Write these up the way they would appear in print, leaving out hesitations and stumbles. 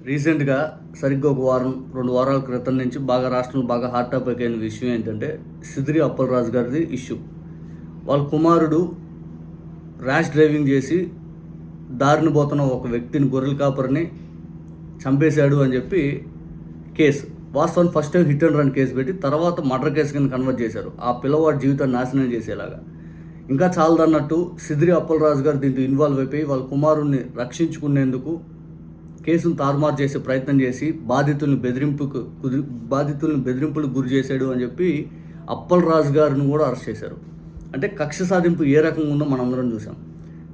రీసెంట్గా సరిగ్గా ఒక వారం 2 వారాల క్రితం నుంచి రాష్ట్రంలో బాగా హాట్ టాపిక్ అయిన విషయం ఏంటంటే సిద్రి అప్పలరాజు గారిది ఇష్యూ. వాళ్ళ కుమారుడు ర్యాష్ డ్రైవింగ్ చేసి దారిని పోతున్న ఒక వ్యక్తిని, గొర్రెల కాపరిని చంపేశాడు అని చెప్పి కేసు. వాస్తవం first time hit and run case పెట్టి తర్వాత మర్డర్ కేసు కింద కన్వర్ట్ చేశారు, ఆ పిల్లవాడి జీవితాన్ని నాశనం చేసేలాగా. ఇంకా చాలదన్నట్టు సిద్రి అప్పలరాజు గారు దీంట్లో ఇన్వాల్వ్ అయిపోయి వాళ్ళ కుమారుడిని రక్షించుకునేందుకు కేసును తారుమారు చేసే ప్రయత్నం చేసి బాధితుల్ని బెదిరింపులకు గురి చేశాడు అని చెప్పి అప్పలరాజు గారిని కూడా అరెస్ట్ చేశారు. అంటే కక్ష సాధింపు ఏ రకంగా ఉందో మనందరం చూసాం.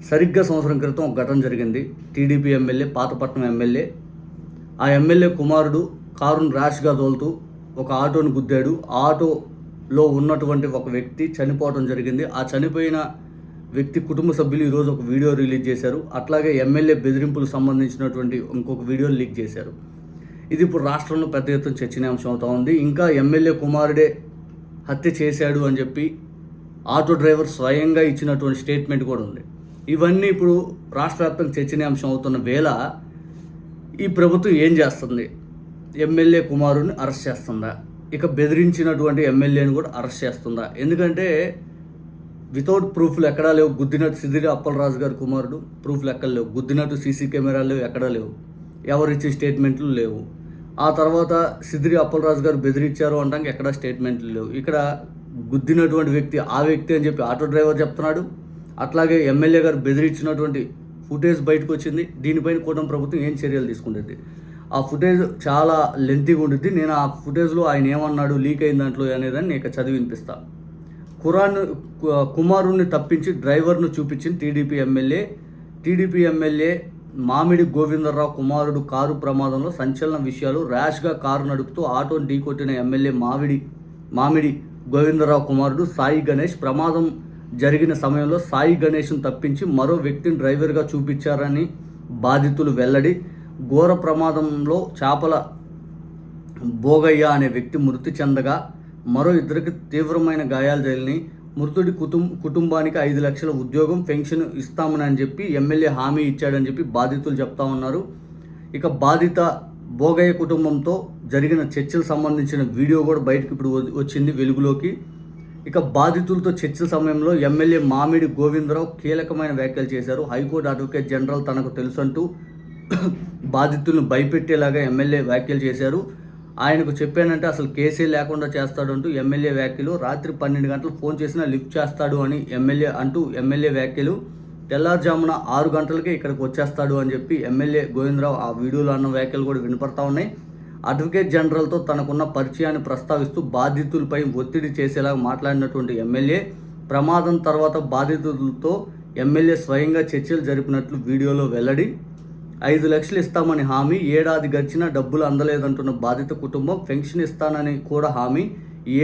సరిగ్గా సంవత్సరం క్రితం ఒక ఘటన జరిగింది. టీడీపీ ఎమ్మెల్యే, పాతపట్నం ఎమ్మెల్యే, ఆ ఎమ్మెల్యే కుమారుడు కారును ర్యాష్గా తోలుతూ ఒక ఆటోను గుద్దాడు. ఆ ఆటోలో ఉన్నటువంటి ఒక వ్యక్తి చనిపోవడం జరిగింది. ఆ చనిపోయిన వ్యక్తి కుటుంబ సభ్యులు ఈరోజు ఒక వీడియో రిలీజ్ చేశారు. అట్లాగే ఎమ్మెల్యే బెదిరింపులకు సంబంధించినటువంటి ఇంకొక వీడియోని లీక్ చేశారు. ఇది ఇప్పుడు రాష్ట్రంలో పెద్ద ఎత్తున చర్చనీయాంశం అవుతా ఉంది. ఇంకా ఎమ్మెల్యే కుమారుడే హత్య చేశాడు అని చెప్పి ఆటో డ్రైవర్ స్వయంగా ఇచ్చినటువంటి స్టేట్మెంట్ కూడా ఉంది. ఇవన్నీ ఇప్పుడు రాష్ట్ర వ్యాప్తంగా చర్చనీయాంశం అవుతున్న వేళ ఈ ప్రభుత్వం ఏం చేస్తుంది? ఎమ్మెల్యే కుమారుడిని అరెస్ట్ చేస్తుందా? ఇక బెదిరించినటువంటి ఎమ్మెల్యేని కూడా అరెస్ట్ చేస్తుందా? ఎందుకంటే వితౌట్ ప్రూఫ్లు ఎక్కడా లేవు. గుద్దినట్టు సిద్రి అప్పలరాజు గారి కుమారుడు ప్రూఫ్లు ఎక్కడ లేవు. గుద్దినట్టు సీసీ కెమెరాలు లేవు, ఎక్కడా లేవు. ఎవరిచ్చే స్టేట్మెంట్లు లేవు. ఆ తర్వాత సిద్రి అప్పలరాజు గారు బెదిరించారు అనడానికి ఎక్కడా స్టేట్మెంట్లు లేవు. ఇక్కడ గుద్దినటువంటి వ్యక్తి ఆ వ్యక్తి అని చెప్పి ఆటో డ్రైవర్ చెప్తున్నాడు. అట్లాగే ఎమ్మెల్యే గారు బెదిరించినటువంటి ఫుటేజ్ బయటకు వచ్చింది. దీనిపైన కూటమి ప్రభుత్వం ఏం చర్యలు తీసుకుంటుంది? ఆ ఫుటేజ్ చాలా లెంతీగా ఉంటుంది. నేను ఆ ఫుటేజ్లో ఆయన ఏమన్నాడు, లీక్ అయిన దాంట్లో అనేదాన్ని నేను చదివి వినిపిస్తాను. కుమారుణ్ణి తప్పించి డ్రైవర్ను చూపించిన టీడీపీ ఎమ్మెల్యే మామిడి గోవిందరావు కుమారుడు కారు ప్రమాదంలో సంచలన విషయాలు. ర్యాష్గా కారు నడుపుతూ ఆటోను ఢీకొట్టిన ఎమ్మెల్యే మామిడి గోవిందరావు కుమారుడు సాయి గణేష్ ప్రమాదం జరిగిన సమయంలో సాయి గణేష్ను తప్పించి మరో వ్యక్తిని డ్రైవర్గా చూపించారని బాధితులు వెల్లడి. ఘోర ప్రమాదంలో చేపల భోగయ్య అనే వ్యక్తి మృతి చెందగా మరో 2 తీవ్రమైన గాయాలు జరిగినాయి. మృతుడి కుటుంబానికి 5 లక్షల ఉద్యోగం, పెన్షన్ ఇస్తామని చెప్పి ఎమ్మెల్యే హామీ ఇచ్చాడని చెప్పి బాధితులు చెప్తా ఉన్నారు. ఇక బాధిత భోగయ్య కుటుంబంతో జరిగిన చర్చలకు సంబంధించిన వీడియో కూడా బయటకు ఇప్పుడు వచ్చింది వెలుగులోకి. ఇక బాధితులతో చర్చల సమయంలో ఎమ్మెల్యే మామిడి గోవిందరావు కీలకమైన వ్యాఖ్యలు చేశారు. హైకోర్టు అడ్వకేట్ జనరల్ తనకు తెలుసంటూ బాధితులను భయపెట్టేలాగా ఎమ్మెల్యే వ్యాఖ్యలు చేశారు. ఆయనకు చెప్పానంటే అసలు కేసే లేకుండా చేస్తాడు అంటూ ఎమ్మెల్యే వ్యాఖ్యలు. రాత్రి 12 గంటలు ఫోన్ చేసినా లిఫ్ట్ చేస్తాడు అని ఎమ్మెల్యే వ్యాఖ్యలు. తెల్లారుజామున 6 గంటలకే ఇక్కడికి వచ్చేస్తాడు అని చెప్పి ఎమ్మెల్యే గోవిందరావు ఆ వీడియోలో అన్న వ్యాఖ్యలు కూడా వినపడతా ఉన్నాయి. అడ్వకేట్ జనరల్తో తనకున్న పరిచయాన్ని ప్రస్తావిస్తూ బాధితులపై ఒత్తిడి చేసేలాగా మాట్లాడినటువంటి ఎమ్మెల్యే ప్రమాదం తర్వాత బాధితులతో ఎమ్మెల్యే స్వయంగా చర్చలు జరిపినట్లు వీడియోలో వెల్లడి. 5 లక్షలు ఇస్తామని హామీ, ఏడాది గడిచినా డబ్బులు అందలేదంటున్న బాధిత కుటుంబం. పెన్షన్ ఇస్తానని కూడా హామీ,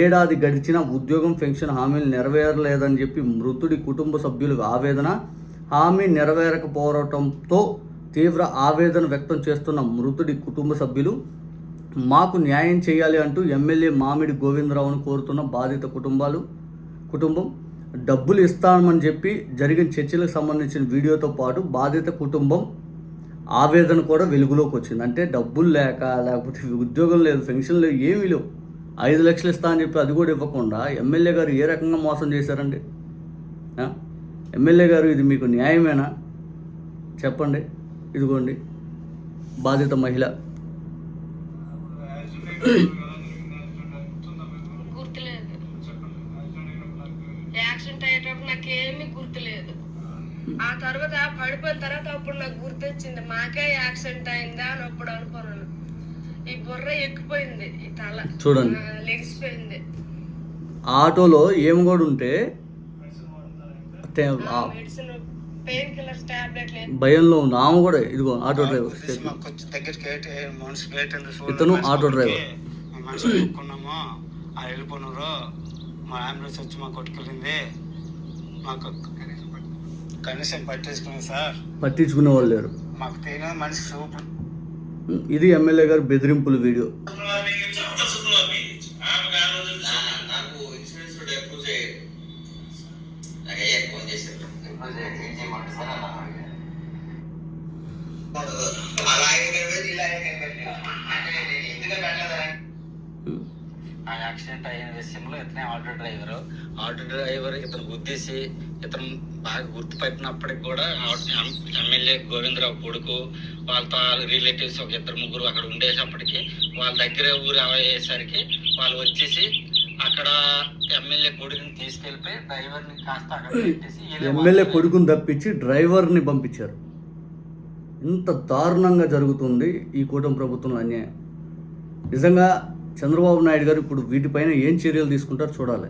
ఏడాది గడిచినా ఉద్యోగం, పెన్షన్ హామీలు నెరవేరలేదని చెప్పి మృతుడి కుటుంబ సభ్యులు ఆవేదన. హామీ నెరవేరకపోవడంతో తీవ్ర ఆవేదన వ్యక్తం చేస్తున్న మృతుడి కుటుంబ సభ్యులు. మాకు న్యాయం చేయాలి అంటూ ఎమ్మెల్యే మామిడి గోవిందరావును కోరుతున్న బాధిత కుటుంబం. డబ్బులు ఇస్తామని చెప్పి జరిగిన చర్చలకు సంబంధించిన వీడియోతో పాటు బాధిత కుటుంబం ఆవేదన కూడా వెలుగులోకి వచ్చింది. అంటే డబ్బులు లేకపోతే ఉద్యోగం లేదు, పెన్షన్ లేదు, ఏమీ లేవు. 5 లక్షలు ఇస్తా అని చెప్పి అది కూడా ఇవ్వకుండా ఎమ్మెల్యే గారు ఏ రకంగా మోసం చేశారండి? ఎమ్మెల్యే గారు, ఇది మీకు న్యాయమేనా? చెప్పండి. ఇదిగోండి బాధిత మహిళ. గుర్తులేదు, యాక్సిడెంట్ అయ్యేటప్పుడు నాకేమీ గుర్తులేదు. ఆ తర్వాత పడిపోయిన తర్వాత అప్పుడు నాకు గుర్తొచ్చింది, మాకే యాక్సిడెంట్ అయిందా అని అప్పుడు అనుకున్నాను. ఈ బుర్ర ఎక్కిపోయింది, ఈ తల చూడండి లెగిసిపోయింది. ఆటోలో ఏమి కూడా ఉంటే మెడిసిన్, పెయిన్ కిల్లర్స్, టాబ్లెట్లు భయంలో ఉంది ఆమె కూడా. ఇదిగో ఆటో డ్రైవర్, ఇతను ఆటో డ్రైవర్. వెళ్ళిపోయినారు, మా అంబులెన్స్ వచ్చి మా కొట్టుకెళ్ళింది, మాకు కనీసం పట్టించుకునే వాళ్ళు లేరు. మాకు తెలియదు మనిషి సూపర్. ఇది ఎమ్మెల్యే గారు బెదిరింపుల వీడియో. అలా యాక్సిడెంట్ అయిన విషయంలో ఇతనే ఆటో డ్రైవర్ ఇతను గుద్దేసి ఇతను బాగా గుర్తుపట్టినప్పటికి కూడా ఎమ్మెల్యే గోవిందరావు కొడుకు వాళ్ళతో రిలేటివ్స్ ఒక ఇద్దరు ముగ్గురు అక్కడ ఉండేటప్పటికి వాళ్ళ దగ్గర ఊరు అయ్యేసరికి వాళ్ళు వచ్చేసి అక్కడ ఎమ్మెల్యే కొడుకుని తీసుకెళ్ళిపోయి డ్రైవర్ని కాస్త అక్కడ పెట్టేసి ఎమ్మెల్యే కొడుకుని తప్పించి డ్రైవర్ని పంపించారు. ఇంత దారుణంగా జరుగుతుంది ఈ కూటమి ప్రభుత్వంలో అన్యాయం. నిజంగా చంద్రబాబు నాయుడు గారు ఇప్పుడు వీటిపైన ఏం చర్యలు తీసుకుంటారో చూడాలి.